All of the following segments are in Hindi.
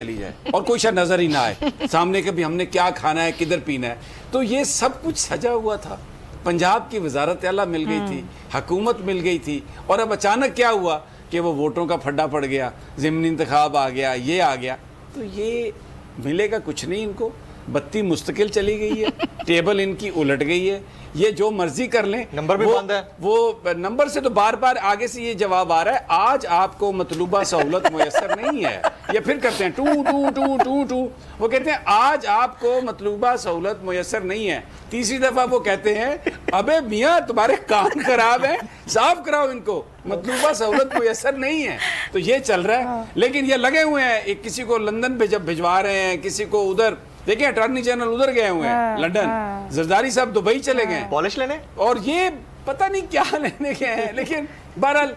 चली जाए और कोई शायद नजर ही ना आए सामने के भी हमने क्या खाना है, किधर पीना है। तो ये सब कुछ सजा हुआ था। पंजाब की वजारत आला मिल गई थी, हुकूमत मिल गई थी, और अब अचानक क्या हुआ कि वो वोटों का फड्डा पड़ गया, ज़िमनी इंतखाब आ गया, ये आ गया। तो ये मिलेगा कुछ नहीं इनको। बत्ती मुस्तकिल चली गई है, टेबल इनकी उलट गई है, ये जो मर्जी कर लें। नंबर भी बंद है। वो नंबर से तो बार बार आगे से ये जवाब आ रहा है, आज आपको मतलूबा सहूलत मुयसर नहीं है। ये फिर करते हैं two two two two two, वो कहते हैं आज आपको मतलूबा सहूलत मुयसर नहीं है। तीसरी दफा वो कहते हैं अबे मियाँ तुम्हारे कान खराब हैं, साफ कराओ इनको, मतलूबा सहूलत मुयसर नहीं है। तो ये चल रहा है। लेकिन ये लगे हुए हैं, एक किसी को लंदन भिजवा रहे हैं, किसी को उधर, देखिए अटॉर्नी जनरल उधर गए हुए हैं लंदन, जरदारी साहब दुबई चले गए पॉलिश लेने, और ये पता नहीं क्या लेने गए हैं। लेकिन बहरहाल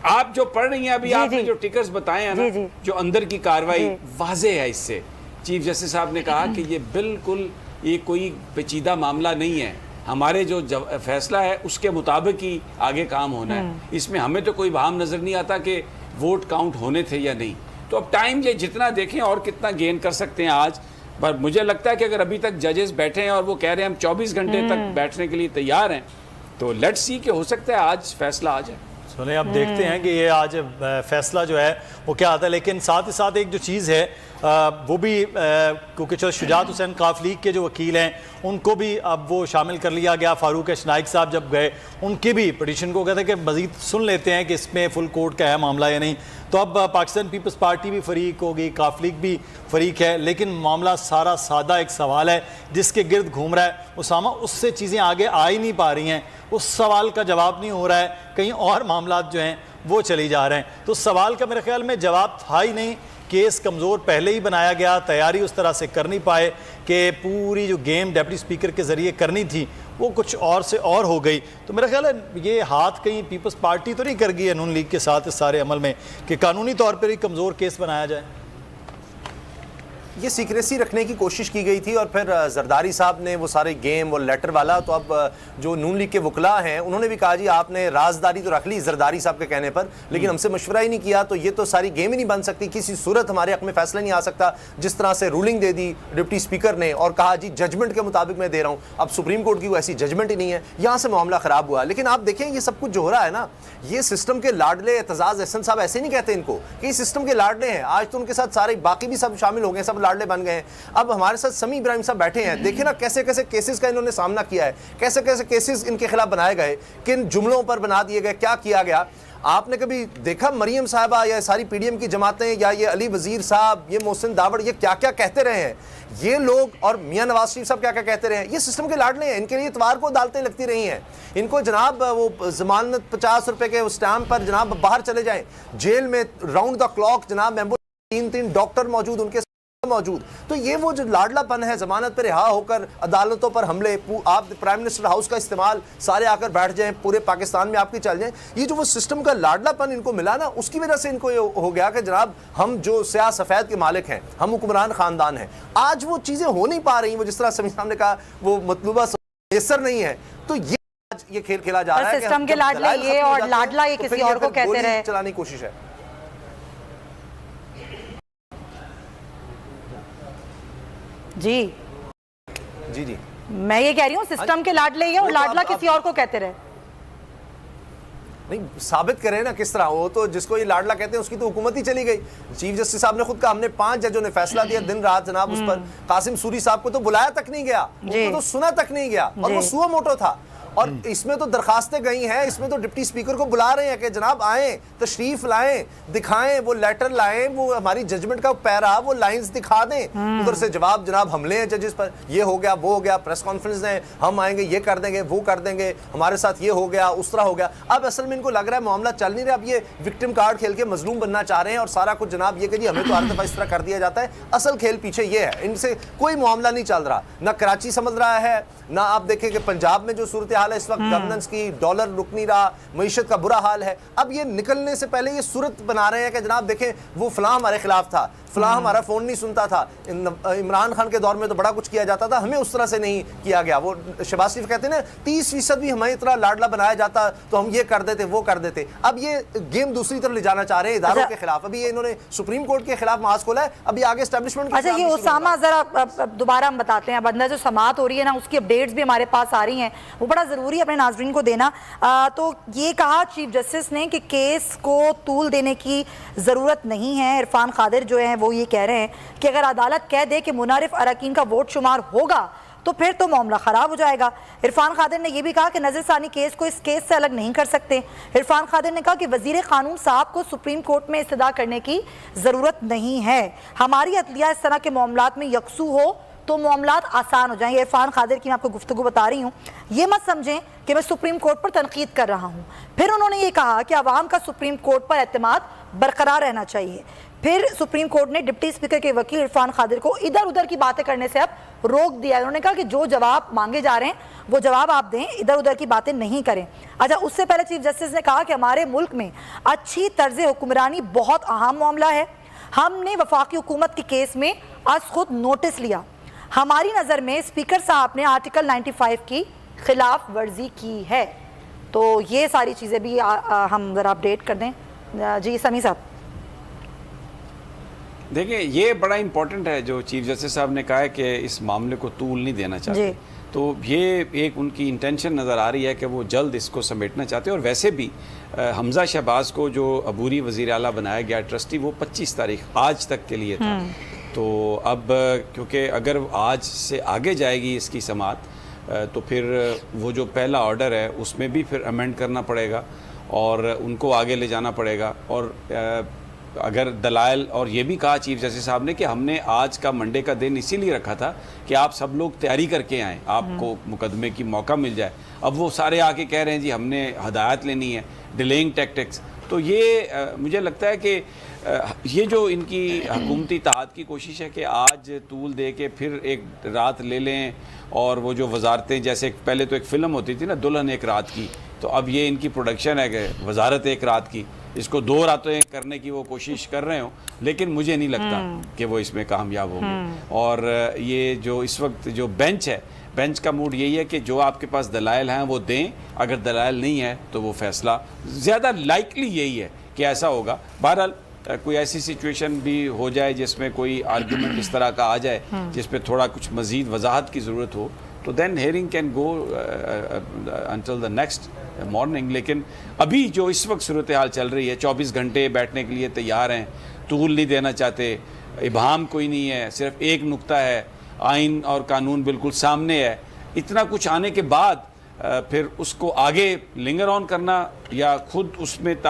आप जो पढ़ रही हैं अभी, आपने जो टिकर्स बताए हैं ना, जो अंदर की कार्रवाई वाजे है। इससे चीफ जस्टिस साहब ने कहा कि ये बिल्कुल ये कोई पेचीदा मामला नहीं है, हमारे जो फैसला है उसके मुताबिक ही आगे काम होना है। इसमें हमें तो कोई बहाम नजर नहीं आता कि वोट काउंट होने थे या नहीं। तो अब टाइम ये जितना देखें और कितना गेन कर सकते हैं आज। पर मुझे लगता है कि अगर अभी तक जजेस बैठे हैं और वो कह रहे हैं हम 24 घंटे तक बैठने के लिए तैयार हैं, तो लेट्स सी कि हो सकता है आज फैसला आ जाए। सुने, अब देखते हैं कि ये आज फैसला जो है वो क्या आता है। लेकिन साथ ही साथ एक जो चीज़ है वो भी क्योंकि चलो शुजात हुसैन काफ लीग के जो वकील हैं उनको भी अब वो शामिल कर लिया गया। फारूक नाइक साहब जब गए उनकी भी पिटीशन को कहते हैं कि मज़ीद सुन लेते हैं कि इसमें फुल कोर्ट का है मामला या नहीं। तो अब पाकिस्तान पीपल्स पार्टी भी फरीक होगी, काफ लीग भी फरीक है, लेकिन मामला सारा सादा एक सवाल है जिसके गिर्द घूम रहा है उसामा। उससे चीज़ें आगे आ ही नहीं पा रही हैं, उस सवाल का जवाब नहीं हो रहा है, कहीं और मामला जो हैं वो चली जा रहे हैं। तो सवाल का मेरे ख्याल में जवाब था ही नहीं, केस कमज़ोर पहले ही बनाया गया, तैयारी उस तरह से कर नहीं पाए कि पूरी जो गेम डिप्टी स्पीकर के ज़रिए करनी थी वो कुछ और से और हो गई। तो मेरा ख्याल है ये हाथ कहीं पीपल्स पार्टी तो नहीं कर गई है नून लीग के साथ इस सारे अमल में कि कानूनी तौर पर ही कमज़ोर केस बनाया जाए। ये सीक्रेसी रखने की कोशिश की गई थी और फिर जरदारी साहब ने वो सारे गेम, वो लेटर वाला, तो अब जो नून लीग के वकला हैं उन्होंने भी कहा जी आपने राजदारी तो रख ली जरदारी साहब के कहने पर, लेकिन हमसे मशवरा ही नहीं किया, तो ये तो सारी गेम ही नहीं बन सकती, किसी सूरत हमारे हक में फैसला नहीं आ सकता। जिस तरह से रूलिंग दे दी डिप्टी स्पीकर ने और कहा जी जजमेंट के मुताबिक मैं दे रहा हूँ, अब सुप्रीम कोर्ट की वो ऐसी जजमेंट ही नहीं है, यहाँ से मामला ख़राब हुआ। लेकिन आप देखें ये सब कुछ जो हो रहा है ना, ये सिस्टम के लाडले, एतजाज़ एहसन साहब ऐसे नहीं कहते इनको कि सिस्टम के लाडले हैं, आज तो उनके साथ सारे बाकी भी सब शामिल हो गए, सब लाडले बन गए हैं। अब हमारे साथ समी इब्राहिम साहब बैठे हैं, देखिए ना कैसे कैसे केसेस का इन्होंने सामना किया है, कैसे कैसे केसेस इनके खिलाफ बनाए गए, किन जुमलों पर बना दिए गए, क्या किया गया। आपने कभी देखा मरियम साहबा या सारी पीडीएम की जमातें या ये अली वजीर साहब, ये मोहसिन दावड़, ये क्या क्या कहते रहे हैं ये लोग, और मियां नवाज शरीफ साहब क्या क्या कहते रहे हैं। ये सिस्टम के लाडले हैं, इनके लिए इतवार को अदालतें लगती रही हैं, इनको जनाब वो जमानत 50 रुपए के स्टैम्प पर जनाब बाहर चले जाएं, जेल में राउंड द क्लॉक जनाब 3 डॉक्टर मौजूद, उनके मौजूद। तो ये वो जो लाडलापन है, जमानत पर रिहा होकर अदालतों पर हमले, आप प्राइम मिनिस्टर हाउस का इस्तेमाल, सारे आकर बैठ जाएं, पूरे पाकिस्तान में आपकी चल जाएं, ये जो वो सिस्टम का लाडलापन इनको मिला ना, उसकी वजह से इनको ये हो गया कि जनाब हम जो स्याह सफेद के मालिक हैं, हम हुक्मरान खानदान हैं। आज वो चीजें हो नहीं पा रही, वो जिस तरह समी साहब ने कहा वो मतलूबा मुयस्सर नहीं है। तो ये आज ये खेल खेला जा रहा है, सिस्टम के लाडले ये और लाडला ये किसी और को कहते रहे, चलाने की कोशिश है। जी जी जी मैं ये कह रही हूँ सिस्टम के लाडले ये और लाडला किसी और को कहते रहे। नहीं साबित करें ना किस तरह, वो तो जिसको ये लाडला कहते हैं उसकी तो हुकूमत ही चली गई। चीफ जस्टिस साहब ने खुद कहा हमने 5 जजों ने फैसला दिया दिन रात जनाब उस पर, कासिम सूरी साहब को तो बुलाया तक नहीं गया, उनको तो सुना तक नहीं गया, और वो सुओ मोटो था। और इसमें तो दरखास्तें गई हैं, इसमें तो डिप्टी स्पीकर को बुला रहे हैं कि जनाब आएं, तशरीफ लाएं, दिखाएं, वो लेटर लाएं, वो हमारी जजमेंट का पैरा, वो लाइंस दिखा दें। उधर से जवाब जनाब हमले हैं जजेस पर, ये हो गया वो हो गया, प्रेस कॉन्फ्रेंस है, हम आएंगे ये कर देंगे वो कर देंगे, हमारे साथ ये हो गया उस तरह हो गया। अब असल में इनको लग रहा है मामला चल नहीं रहा, अब ये विक्टिम कार्ड खेल के मजलूम बनना चाह रहे हैं और सारा कुछ जनाब ये कि जी हमें तो हर दफा इस तरह कर दिया जाता है। असल खेल पीछे ये है, इनसे कोई मामला नहीं चल रहा, ना कराची समझ रहा है, ना आप देखें कि पंजाब में जो सूरत हाल हाल है इस वक्त, गवर्नेंस की, डॉलर रुक नहीं रहा, मईशत का बुरा हाल है। अब ये निकलने से पहले ये सूरत बना रहे हैं कि जनाब देखें वो फलां हमारे खिलाफ था, फलां हमारा फोन नहीं सुनता था, इमरान खान के दौर में तो बड़ा कुछ किया जाता था, हमें उस तरह से नहीं किया गया। वो शहबाज शरीफ कहते हैं ना 30% भी हमें इतना लाडला बनाया जाता तो हम ये कर देते वो कर देते। अब ये गेम दूसरी तरफ ले जाना चाह रहे हैं इदारों के खिलाफ। अभी ये इन्होंने सुप्रीम कोर्ट के खिलाफ मास खोला है, अभी आगे एस्टेब्लिशमेंट। अच्छा, ये उसामा जरा दोबारा हम बताते हैं, बंदा जो समात हो रही है ना उसकी अपडेट्स भी हमारे पास आ रही हैं, वो बड़ा जरूरी है अपने नाजरीन को देना। तो ये कहा चीफ जस्टिस ने कि केस को तूल देने की जरूरत नहीं है। इरफान कादिर जो है वो ये कह रहे हैं कि अगर अदालत कह दे कि मुनारिफ अरकान का वोट शुमार होगा तो फिर तो मामला खराब हो जाएगा। इरफान कादिर ने यह भी कहा कि नजरसानी केस को इस केस से अलग नहीं कर सकते। इरफान कादिर ने कहा कि वजीर कानून साहब को सुप्रीम कोर्ट में इस्तदा करने की जरूरत नहीं है, हमारी अदलिया इस तरह के मामलात में यकसू हो तो मामलात आसान हो जाएंगे। इरफान कादिर की मैं आपको गुफ्तगू बता रही हूँ, ये मत समझें कि मैं सुप्रीम कोर्ट पर तनकीद कर रहा हूँ। फिर उन्होंने ये कहा कि अवाम का सुप्रीम कोर्ट पर एतमाद बरकरार रहना चाहिए। फिर सुप्रीम कोर्ट ने डिप्टी स्पीकर के वकील इरफान कादिर को इधर उधर की बातें करने से अब रोक दिया। उन्होंने कहा कि जो जवाब मांगे जा रहे हैं वो जवाब आप दें, इधर उधर की बातें नहीं करें। अच्छा, उससे पहले चीफ जस्टिस ने कहा कि हमारे मुल्क में अच्छी तर्ज हुक्मरानी बहुत अहम मामला है। हमने वफाकी हुकूमत के केस में आज खुद नोटिस लिया। हमारी नज़र में स्पीकर साहब ने आर्टिकल 95 की खिलाफ वर्जी की है। तो ये सारी चीज़ें भी हम ज़रा अपडेट कर दें। जी समी साहब। देखिए, ये बड़ा इंपॉर्टेंट है जो चीफ जस्टिस साहब ने कहा है कि इस मामले को तूल नहीं देना चाहते। तो ये एक उनकी इंटेंशन नज़र आ रही है कि वो जल्द इसको समेटना चाहते हैं। और वैसे भी हमजा शहबाज को जो अबूरी वज़ीर आला बनाया गया ट्रस्टी, वो 25 तारीख आज तक के लिए था। तो अब क्योंकि अगर आज से आगे जाएगी इसकी समात तो फिर वो जो पहला ऑर्डर है उसमें भी फिर अमेंड करना पड़ेगा और उनको आगे ले जाना पड़ेगा। और अगर दलाइल, और ये भी कहा चीफ जस्टिस साहब ने कि हमने आज का मंडे का दिन इसीलिए रखा था कि आप सब लोग तैयारी करके आएँ, आपको मुकदमे की मौका मिल जाए। अब वो सारे आके कह रहे हैं जी हमने हदायत लेनी है, डिलेइंग टैक्टिक्स। तो ये मुझे लगता है कि ये जो इनकी हुकूमती इत्तेहाद की कोशिश है कि आज तूल दे के फिर एक रात ले लें, और वो जो वजारतें, जैसे पहले तो एक फ़िल्म होती थी ना दुल्हन एक रात की, तो अब ये इनकी प्रोडक्शन है कि वजारत एक रात की, इसको 2 रातें करने की वो कोशिश कर रहे हो, लेकिन मुझे नहीं लगता कि वो इसमें कामयाब होंगे। और ये जो इस वक्त जो बेंच है, बेंच का मूड यही है कि जो आपके पास दलाइल हैं वो दें, अगर दलाइल नहीं है तो वो फैसला, ज़्यादा लाइकली यही है कि ऐसा होगा। बहरहाल कोई ऐसी सिचुएशन भी हो जाए जिसमें कोई आर्गूमेंट इस तरह का आ जाए जिसपे थोड़ा कुछ मज़ीद वजाहत की ज़रूरत हो, तो then hearing can go until the next morning. लेकिन अभी जो इस वक्त सूरत हाल चल रही है, 24 घंटे बैठने के लिए तैयार हैं, तूल नहीं देना चाहते, इबाहम कोई नहीं है, सिर्फ एक नुक्ता है, आइन और कानून बिल्कुल सामने है। इतना कुछ आने के बाद फिर उसको आगे लिंगर ऑन करना या खुद उसमें